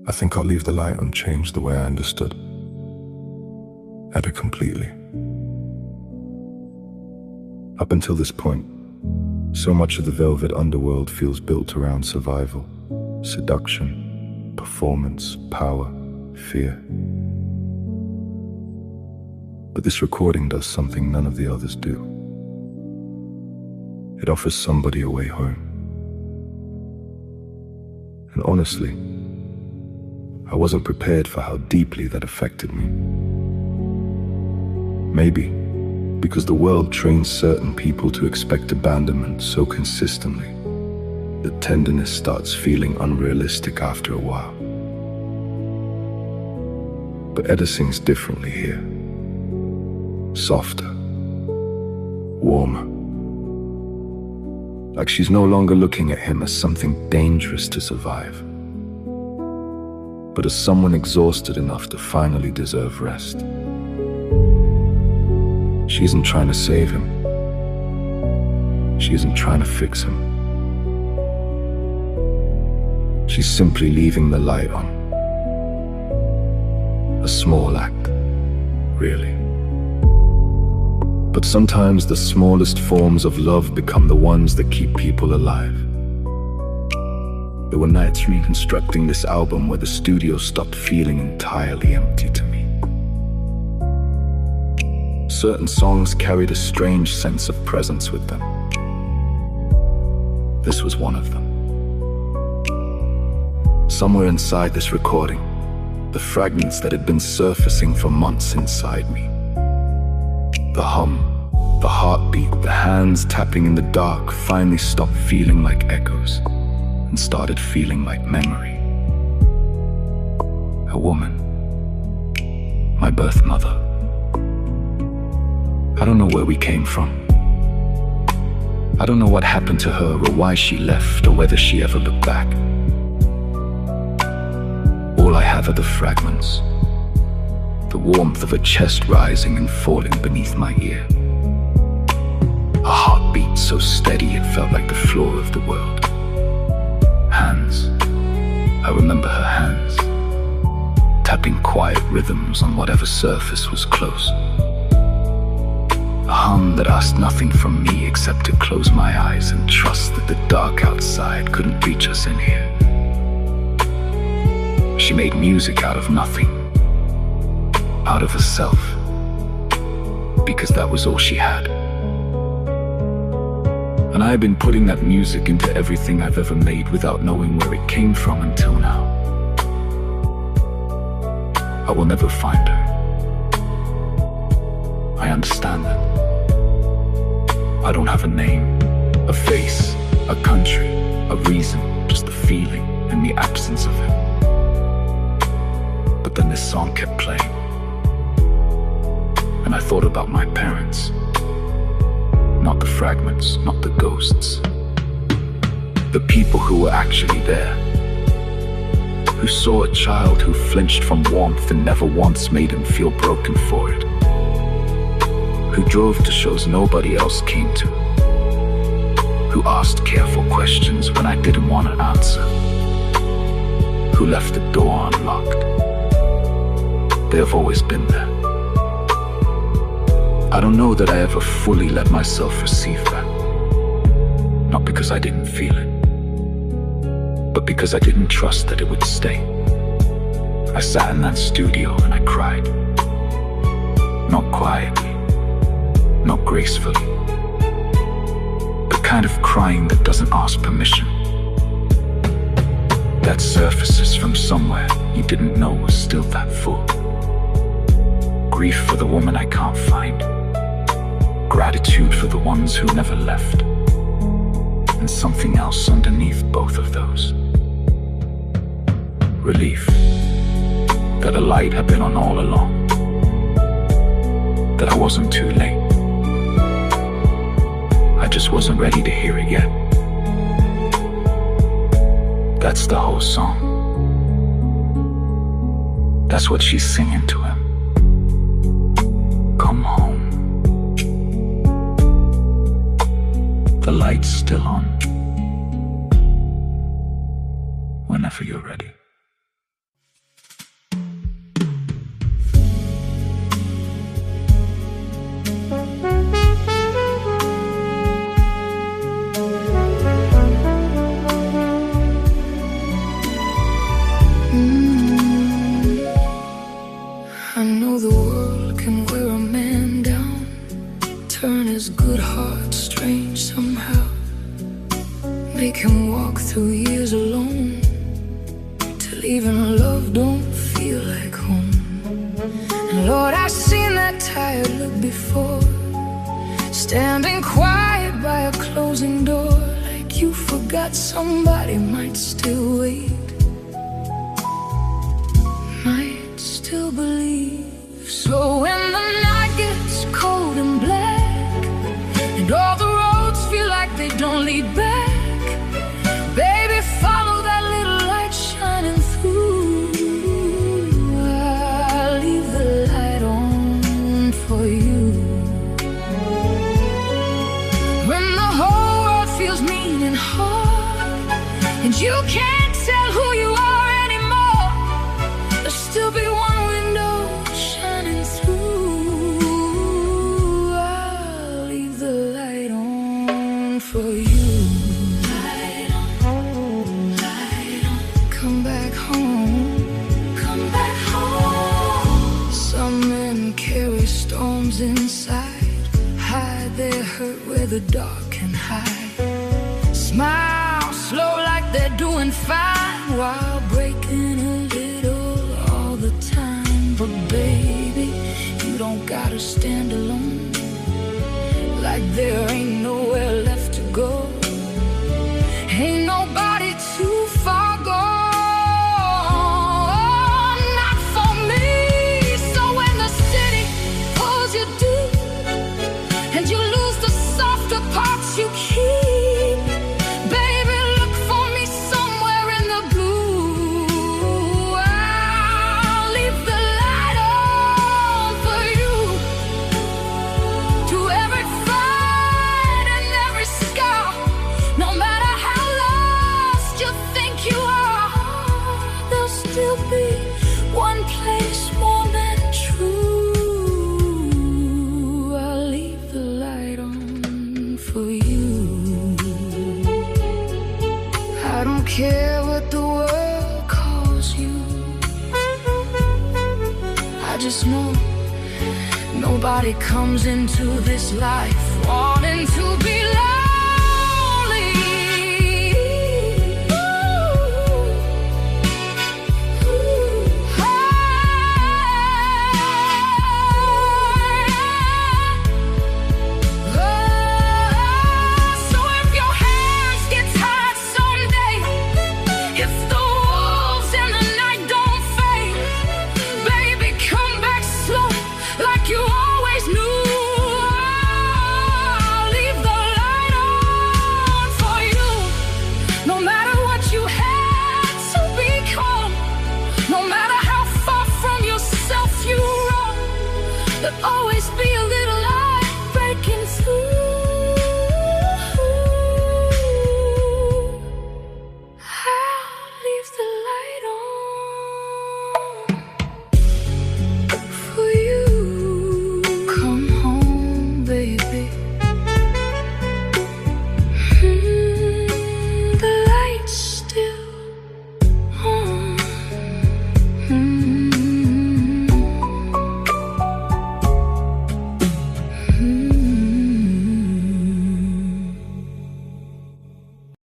I think I'll leave the light unchanged the way I understood Etta completely. Up until this point, so much of the velvet underworld feels built around survival, seduction, performance, power, fear. But this recording does something none of the others do. It offers somebody a way home. And honestly, I wasn't prepared for how deeply that affected me. Maybe because the world trains certain people to expect abandonment so consistently that tenderness starts feeling unrealistic after a while. But Etta sings differently here. Softer, warmer. Like she's no longer looking at him as something dangerous to survive, but as someone exhausted enough to finally deserve rest. She isn't trying to save him. She isn't trying to fix him. She's simply leaving the light on. A small act, really. But sometimes the smallest forms of love become the ones that keep people alive. There were nights reconstructing this album where the studio stopped feeling entirely empty to me. Certain songs carried a strange sense of presence with them. This was one of them. Somewhere inside this recording, the fragments that had been surfacing for months inside me. The hum, the heartbeat, the hands tapping in the dark finally stopped feeling like echoes and started feeling like memory. A woman, my birth mother. I don't know where we came from. I don't know what happened to her or why she left or whether she ever looked back. All I have are the fragments, the warmth of a chest rising and falling beneath my ear. A heartbeat so steady it felt like the floor of the world. Hands, I remember her hands, tapping quiet rhythms on whatever surface was close. A hum that asked nothing from me except to close my eyes and trust that the dark outside couldn't reach us in here. She made music out of nothing, out of herself, because that was all she had. And I have been putting that music into everything I've ever made without knowing where it came from until now. I will never find her. I understand that. I don't have a name, a face, a country, a reason, just the feeling and the absence of him. But then this song kept playing, and I thought about my parents. Not the fragments, not the ghosts. The people who were actually there. Who saw a child who flinched from warmth and never once made him feel broken for it. Who drove to shows nobody else came to. Who asked careful questions when I didn't want to answer. Who left the door unlocked. They have always been there. I don't know that I ever fully let myself receive that. Not because I didn't feel it, but because I didn't trust that it would stay. I sat in that studio and I cried. Not quietly, not gracefully. The kind of crying that doesn't ask permission. That surfaces from somewhere you didn't know was still that full. Grief for the woman I can't find. Gratitude for the ones who never left. And something else underneath both of those. Relief that a light had been on all along. That I wasn't too late. I just wasn't ready to hear it yet. That's the whole song. That's what she's singing to him. Come home. The light's still on. Whenever you're ready. Even love don't feel like home. And Lord, I've seen that tired look before, standing quiet by a closing door, like you forgot somebody might still wait, might still believe. So when the night gets cold and black, and all the roads feel like they don't lead back, baby, follow that little light shining through. I'll leave the light on for you. When the whole world feels mean and hard, and you can't tell who you are anymore, there'll still be one window shining through. I'll leave the light on for you. Light on, light on. Come back home, come back home. Some men carry storms inside, hide their hurt where the dark can hide. Smile slow like they're doing fine, while breaking a little all the time. But baby, you don't gotta stand alone, like there ain't nowhere left to go. Ain't nobody too far gone, not for me. So when the city pulls you deep, and you lose the softer parts you keep, baby, look for me somewhere in the blue. I'll leave the light on for you. Through every fight and every scar, no matter how lost you think you are, there'll still be one place warm and true. I'll leave the light on for you. I don't care what the world calls you, I just know nobody comes into this life wanting to be lonely. So if your hands get tired someday, if the wolves in the night don't fade, baby, come back slow like you always knew. I'll leave the light on for you. No matter what you had to become, no matter how far from yourself you run, there'll always be a little light breaking through. I'll leave the light on for you. Come home, baby. The light's still on.